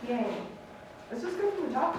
Yay. Let's just go from the top.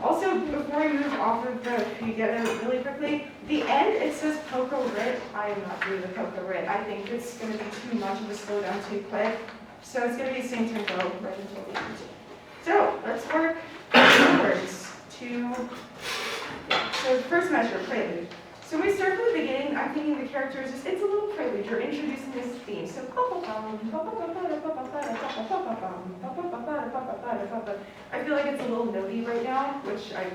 Also, before we move off of the Pierne really quickly, the end, it says Poco Rit. I am not doing the Poco Rit. I think it's going to be too much of a slowdown too quick. So it's going to be the same tempo right until the end. So let's work backwards to, so first measure, prelude. So when we start from the beginning, I'm thinking the character is just, it's a little prelude. You're introducing this theme. So I feel like it's a little notey right now, which I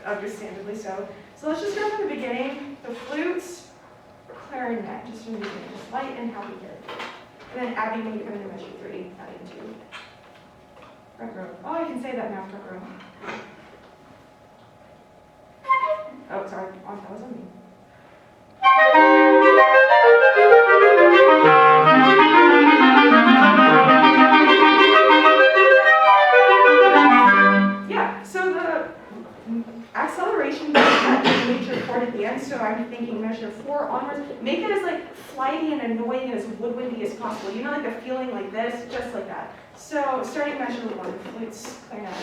understandably so. So let's just start from the beginning. The flutes, clarinet, just from the beginning, just light and happy character. And then Abby, when you come into measure 3, adding 2. Front row. Oh, I can say that now, front row. Oh, sorry, that was on me. Yeah, so the acceleration that major chord at the end, so I'm thinking measure 4 onwards, make it as like flighty and annoying and as woodwindy as possible. You know, like a feeling like this, just like that. So starting measure 1, flutes, clarinet.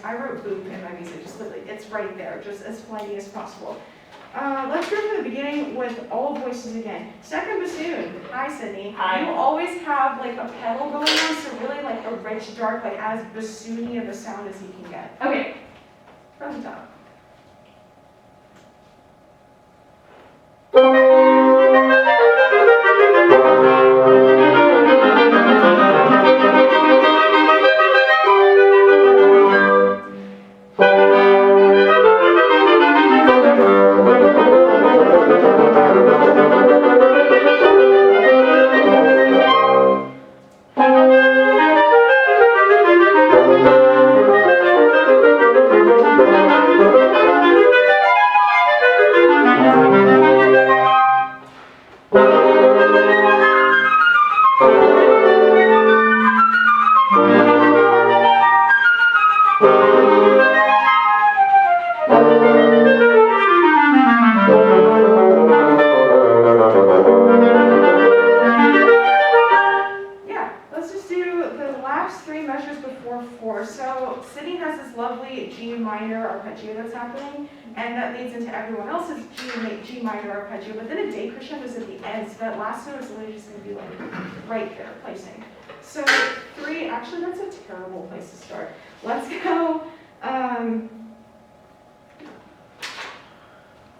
I wrote boop in my music, just literally, it's right there, just as flighty as possible. Let's go from the beginning with all voices again. Second bassoon. Hi, Sydney. Hi. You always have like a pedal going on, so really like a rich, dark, like as bassoony of a sound as you can get. Okay. From the top. G minor arpeggio, but then a decrescendo is at the end, so that last note is literally just going to be like right there, placing. So 3, actually that's a terrible place to start. Let's go,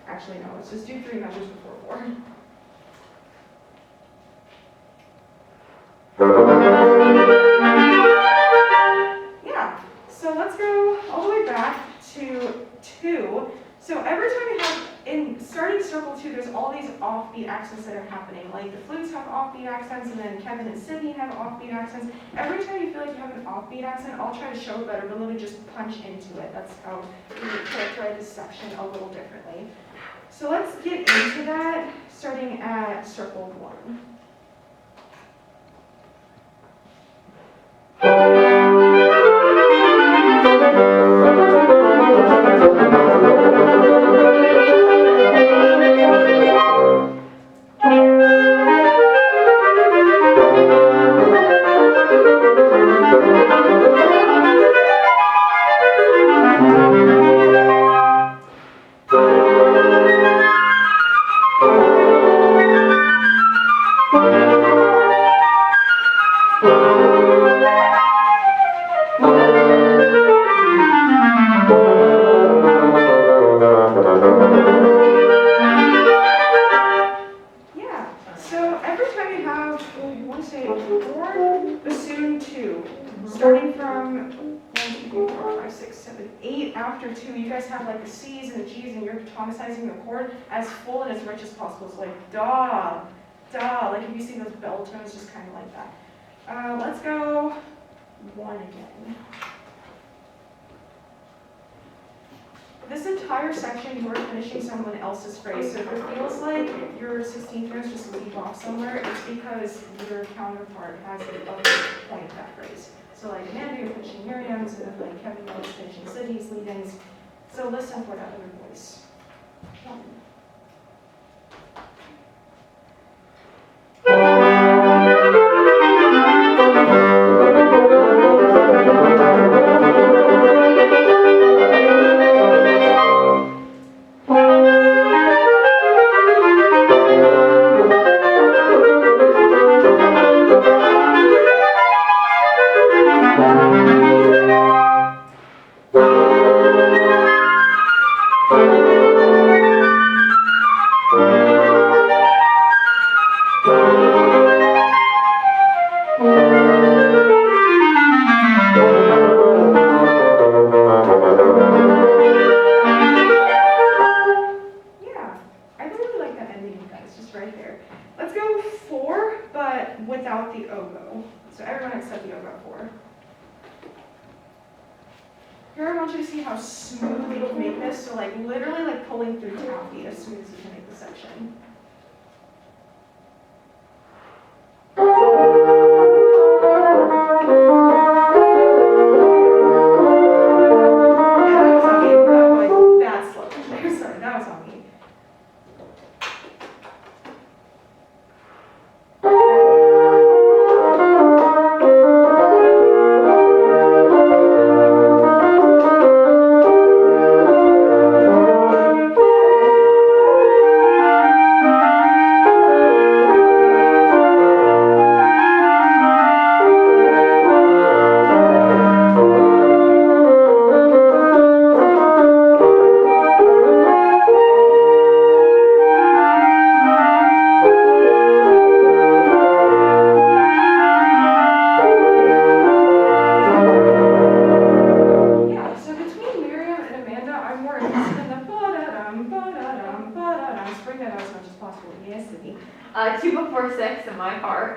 actually no, let's just do 3 measures before 4. Yeah, so let's go all the way back to 2. So every time you have, in starting circle 2, there's all these offbeat accents that are happening. Like the flutes have offbeat accents, and then Kevin and Sydney have offbeat accents. Every time you feel like you have an offbeat accent, I'll try to show it better, but literally just punch into it. That's how we characterize this section a little differently. So let's get into that, starting at circle 1. As full and as rich as possible. So like da, da, like if you see those bell tones, just kind of like that. Let's go 1 again. entire section, you are finishing someone else's phrase. So if it feels like your 16th notes just leave off somewhere, it's because your counterpart has the other point of that phrase. So like Amanda, you're finishing Miriam's, and then like Kevin, you're finishing Sydney's lead-ins. So listen for that other voice. Without the oboe. So everyone except the oboe 4. Here I want you to see how smooth you can make this. So like literally like pulling through taffy as soon as you can make the section. Yeah, that was on me. Like that slow. Sorry, that was on me.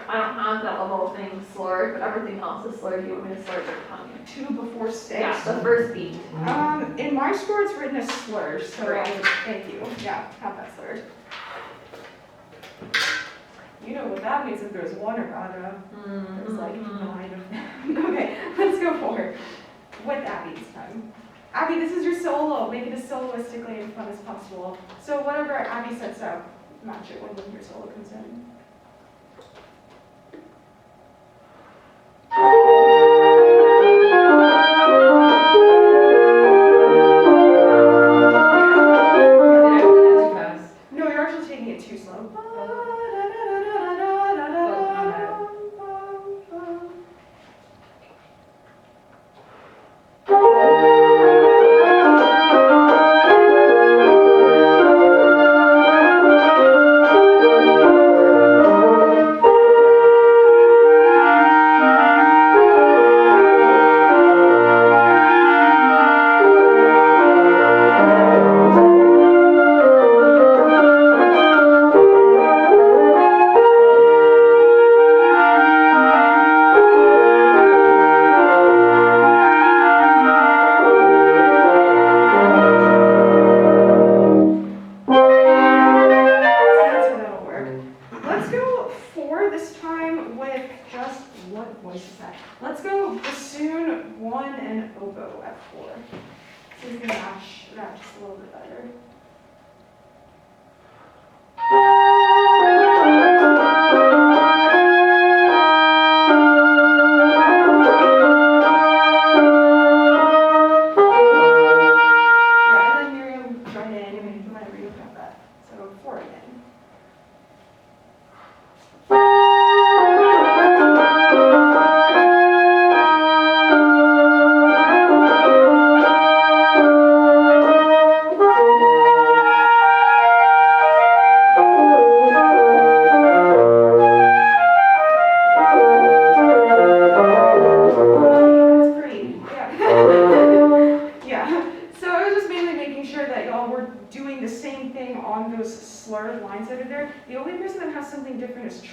I don't have that level of thing slurred, but everything else is slurred. You want me to slur your tongue? 2 before 6. Yeah, the first beat. In my score it's written as slurred, so Right. Thank you. Yeah, have that slurred. You know what that means if there's one errata. There's like 9 of them. Okay, let's go forward with Abby this time. Abby, this is your solo. Make it as soloistically and fun as possible. So whatever Abby sets up, match it when your solo comes in. No, you're actually taking it too slow.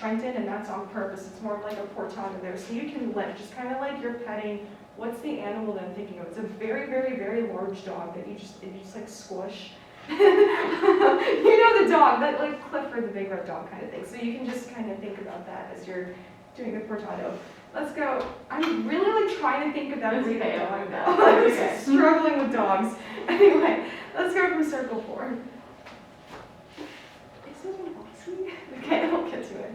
Trenton, and that's on purpose. It's more of like a portata there, so you can lift, just kind of like you're petting What's the animal that I'm thinking of? It's a very, very, very large dog that you just like squish. You know the dog, that like Clifford the Big Red Dog kind of thing. So you can just kind of think about that as you're doing the portato. Let's go. I'm really like trying to think of that as a dog now. I'm just struggling with dogs. Anyway, let's go from circle 4. Is it an oxy? Okay, I'll get to it.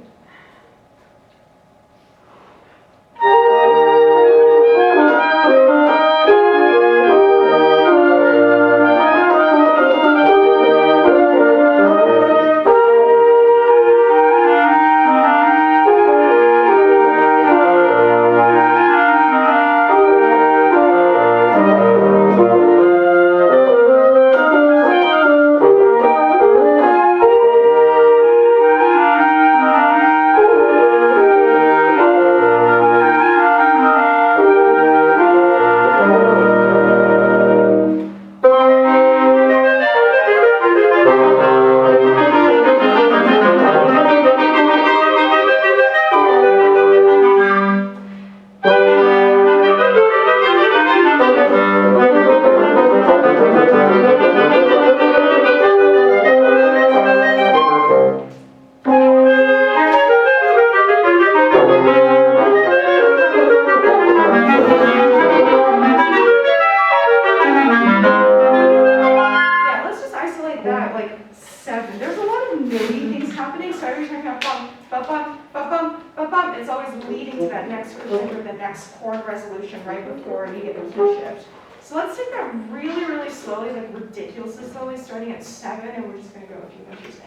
Ridiculously slowly, starting at 7, and we're just going to go a few measures in.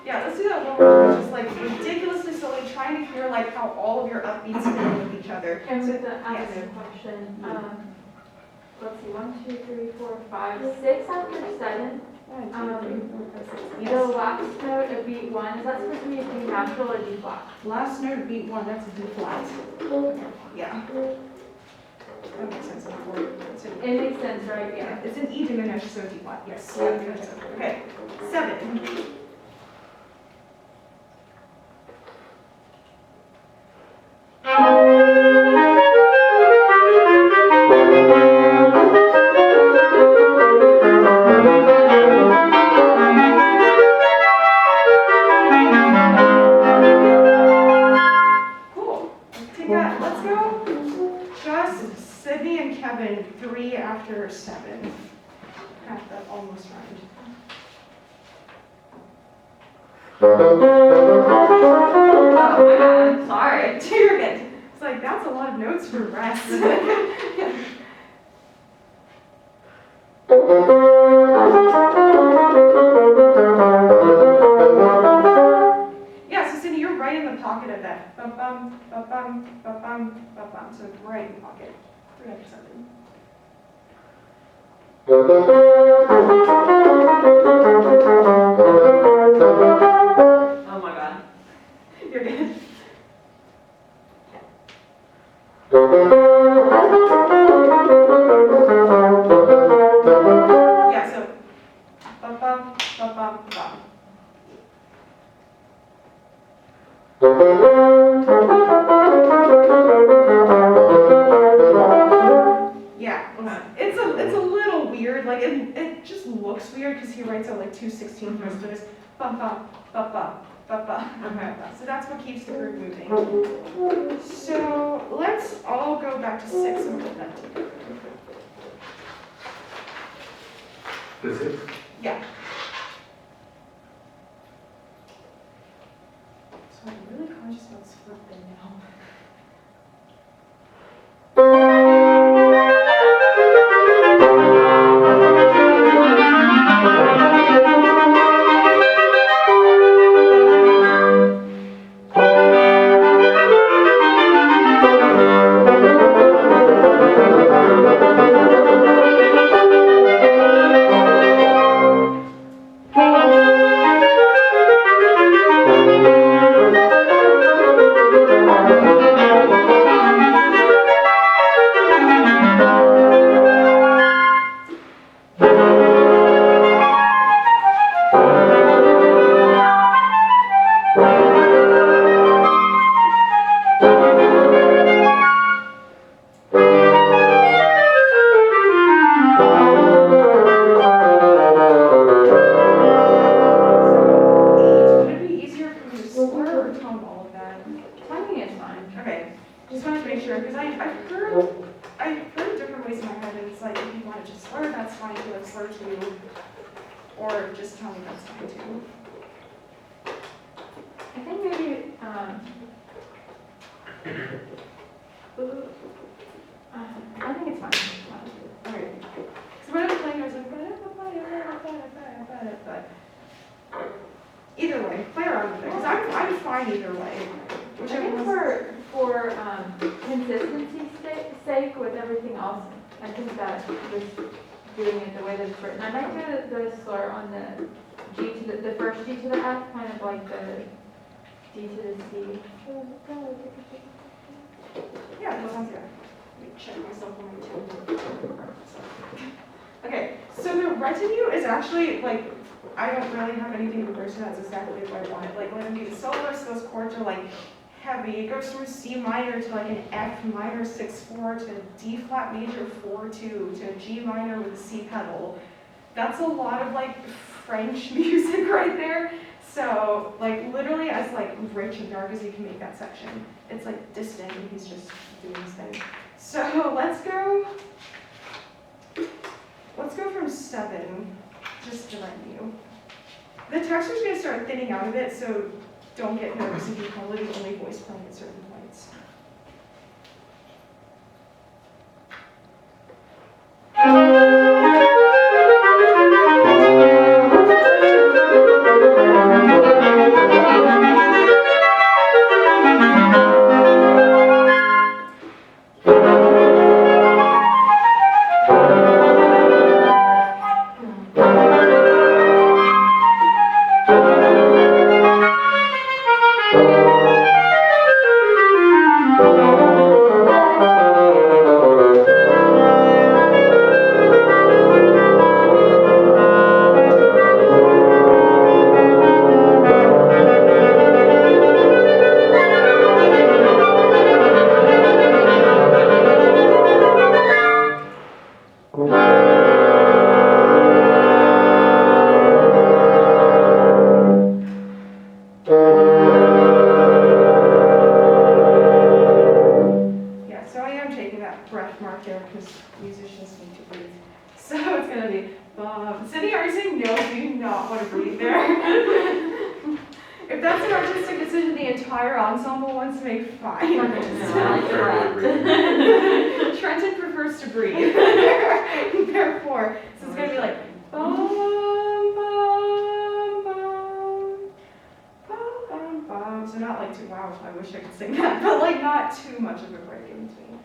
Yeah, let's do that one more, just like ridiculously slowly, trying to hear like how all of your upbeats fit with each other. And So, with the other question, let's see, 1, 2, 3, 4, 5, 6 after 7. 1, 2, 3, 4, 5, 6. The Yes. last note of beat 1, is that supposed to be a D natural or D flat? Last note of beat 1, that's a D flat. Yeah. That makes sense. It makes sense, right? Yeah, it's an E diminished, so D flat. Yes. Okay. 7. Cool. Take that. Let's go. Just Sydney and Kevin, 3 after 7. Half that almost rhymed. Oh my god, sorry. You're good. It's like, that's a lot of notes for rest. Yeah, so Cindy, you're right in the pocket of that. Bum bum, bum bum, bum bum, bum bum. So right in the pocket. 3 after 7. Oh my god. You're good. Yeah, so bum bum, bum bum, bum. Yeah, it's a little weird. Like it just looks weird because he writes out like 2 16 notes, but it's bum bum, bum bum, bum bum. Okay. So that's what keeps the group moving. So let's all go back to 6 and put that together. The 6? Yeah. So I'm really conscious about splitting now. I've heard different ways in my head, and it's like, if you want to just slur, that's fine too, like slur too, or just tell me that's fine too. I think maybe, I think it's fine. Okay. So when I was playing, I was like, but either way, play around with it, because I'm fine either way. I think for consistency's sake with everything else, I think that just doing it the way that it's written. I might do the slur on the G to the first G to the F, kind of like the D to the C. Yeah, that sounds good. Let me check myself on my too. Okay, so the retinue is actually like, I don't really have anything to verse that's exactly what I want it. Like when I do the soloist, those chords are like heavy. It goes from C minor to like an F minor 6/4 to D flat major 4/2 to a G minor with a C pedal. That's a lot of like French music right there. So like literally as like rich and dark as you can make that section. It's like distant and he's just doing his thing. So let's go from 7, just to retinue. The texture's gonna start thinning out a bit, so don't get nervous if you probably the only voice playing at certain points. Trenton prefers to breathe. Therefore, so it's going to be like bum, bum, bum, bum, bum, bum. So not like too, wow, I wish I could sing that, but like not too much of a break in between.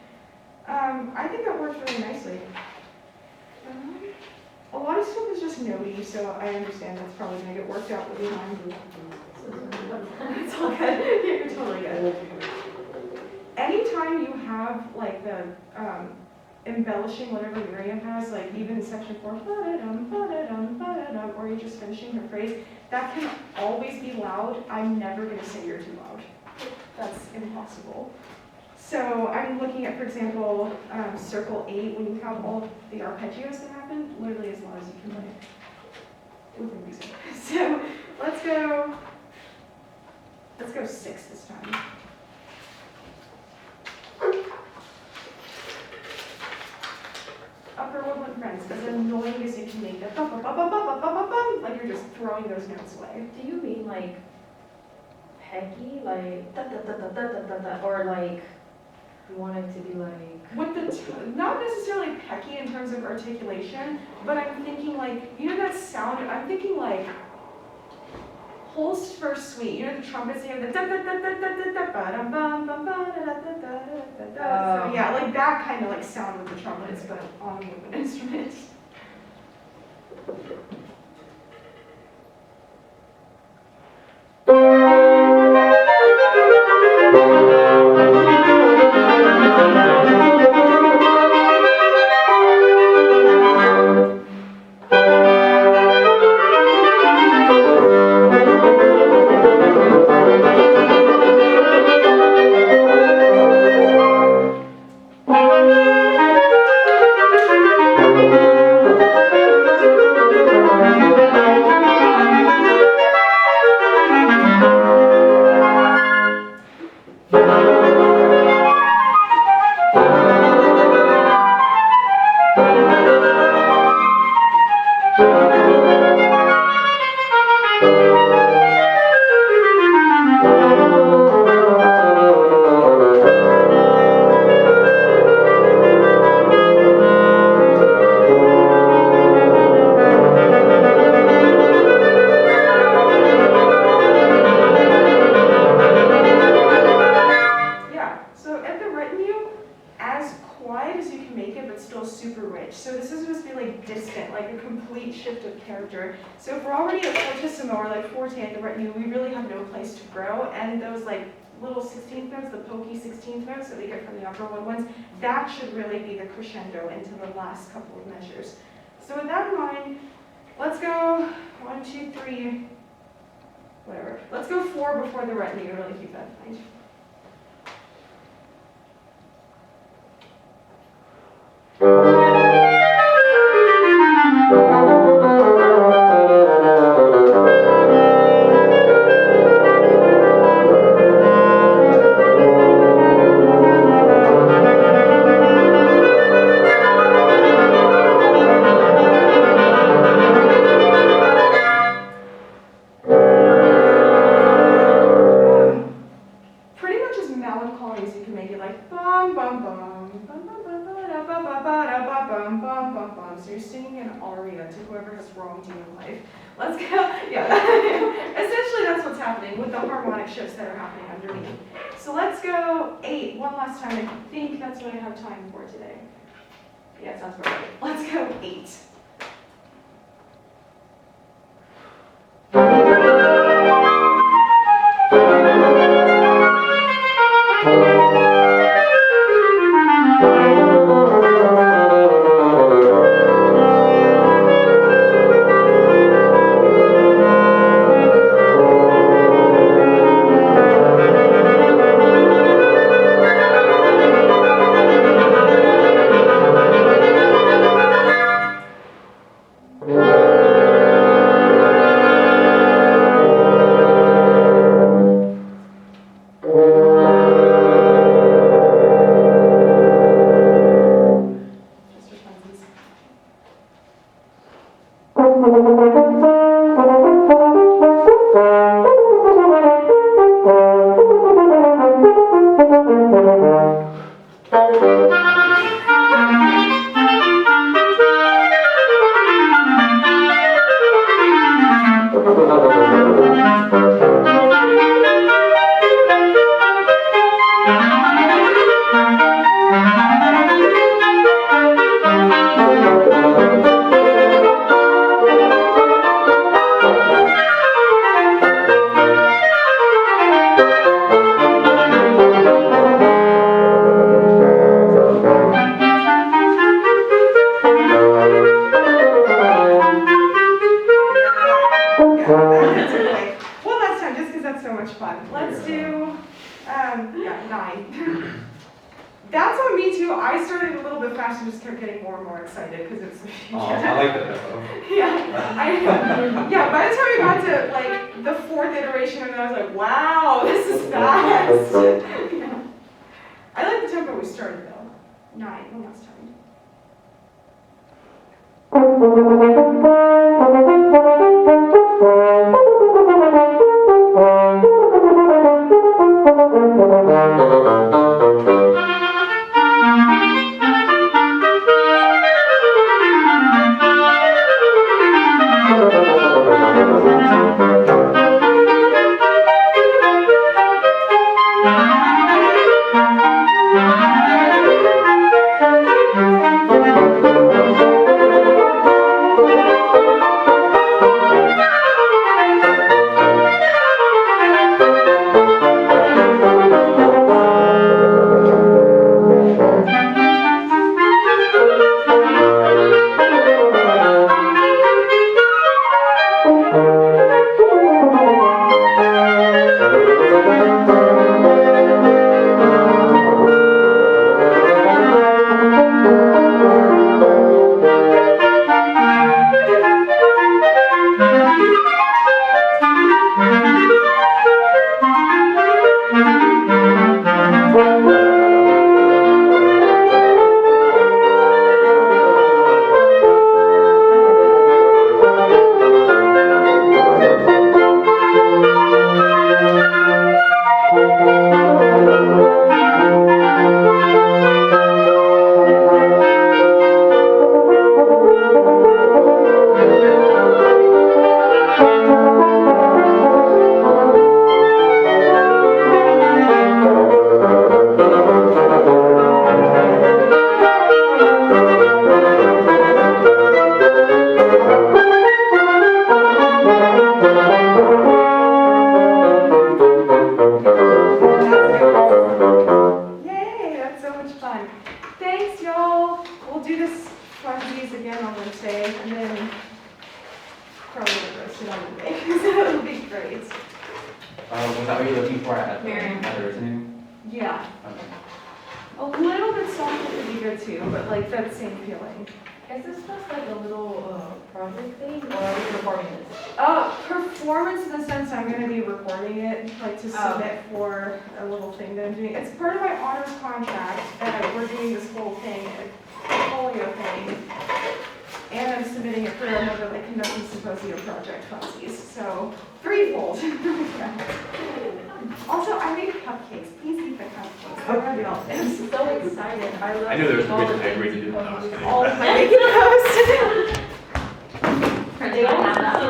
I think that works really nicely. A lot of stuff is just notey, so I understand that's probably going to get worked out with the time. It's all good. You're totally good. Anytime you have like the embellishing whatever Miriam has, like even in section 4, ba-da-dum, ba-da-dum, ba-da-dum, or you're just finishing her phrase, that can always be loud. I'm never going to say you're too loud. That's impossible. So I'm looking at, for example, circle 8, when you have all the arpeggios that happen, literally as loud as you can play within music. So let's go 6 this time. Upper woodland friends, as annoying as you can make them, like you're just throwing those notes away. Do you mean like pecky, like da da da da da da da da, or like you want it to be like? With the not necessarily pecky in terms of articulation, but I'm thinking like, you know that sound, I'm thinking like Holst first suite, you know the trumpets, you have the da da da da da da da ba dum bum bum ba da da da da da da. So yeah, like that kind of like sound with the trumpets, but on a wood instrument. quiet as you can make it, but still super rich. So this is supposed to be like distant, like a complete shift of character. So if we're already at fortissimo or like forte at the retinue, we really have no place to grow. And those like little 16th notes, the pokey 16th notes that we get from the upper one ones, that should really be the crescendo into the last couple of measures. So with that in mind, let's go 1, 2, 3, whatever. Let's go 4 before the retinue, really keep that in mind. Pretty much as melancholy as you can make it, like bum bum bum bum bum bum ba da ba ba ba da ba bum bum bum bum. So you're singing an aria to whoever has wronged you in life. Let's go. Yeah. Essentially, that's what's happening with the harmonic shifts that are happening underneath. So let's go 8 one last time. I think that's what I have time for today. Yes, that's right. Let's go 8. Just for funsies. That's okay. One last time, just because that's so much fun. Let's do, 9. That's on me too. I started a little bit fast and just kept getting more and more excited because it's. Oh, I like that tempo. Yeah, by the time we got to like the 4th iteration of it, I was like, wow, this is fast. Yeah. I like the tempo we started though. 9, one last time. Thanks, y'all. We'll do this funsies again on Wednesday, and then probably get roasted on Monday, so it'll be great. Was that what you're looking for at Marion. at the reasoning? Yeah, Okay. a little bit softer would be good too, but like that same feeling. Is this just like a little project thing, or are we performing this? Performance in the sense I'm gonna be recording it, like to Oh. submit for a little thing that I'm doing. It's part of my honors contract, that we're doing this whole thing, a portfolio thing. And I'm submitting it for another like conducting symposium project funsies, so threefold. Also, I made cupcakes, please eat the cupcakes. I'm gonna be all I'm this. so excited. I love. I knew there was a all reason the I agreed to do things that. you No, I was post. kidding. All my making posts. They don't have that.